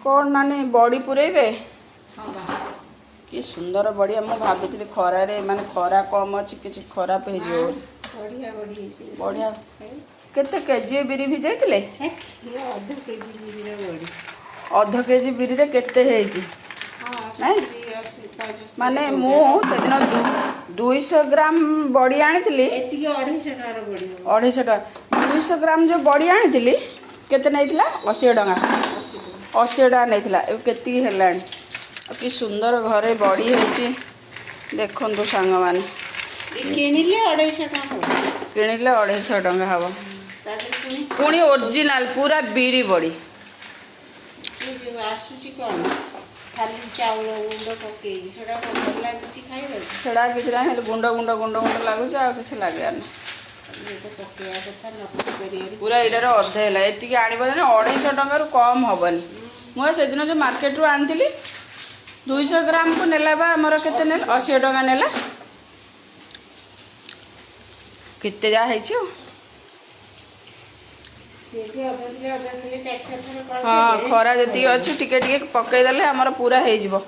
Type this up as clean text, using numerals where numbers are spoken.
कौन नानी बड़ी पुरेबे हाँ कि सुंदर बड़ी मु भाभी खरारे माने खरा कम अच्छी किसी खराब हो बढ़िया बढ़िया केते केजी बिरी भी जाइतिले अध केजी बिरी रे केते हेजी माने मु सेदिन 200 ग्राम बड़ी आनी 250 टका 200 ग्राम जो बड़ी आनी केते नैथिला 80 टका 80 टका नैथिला ए केती हेलानी कि सुंदर घरे बड़ी होची देखंतु सांग माने किनिले 250 टका किनिले 250 टका हबो पुणी ओरिजिनल पूरा बिरी बड़ी जो आसुची कोन खाली चावल गुंड पके सेडा भल लागुची खाइबे छड़ा किछ ना हेले गुंड गुंड गुंड गुंड लागुची आ किछ लागे ना पूरा इधर अधे है एति आनी 250 टका रु कम हबनी मु से दिन जो मार्केट रु आनी 200 ग्राम को नेला बा हमर केते नेला 80 टका नेला केते जा है छी हाँ खरा जति अच्छी टिके टिके पकईदे आमर पूरा हो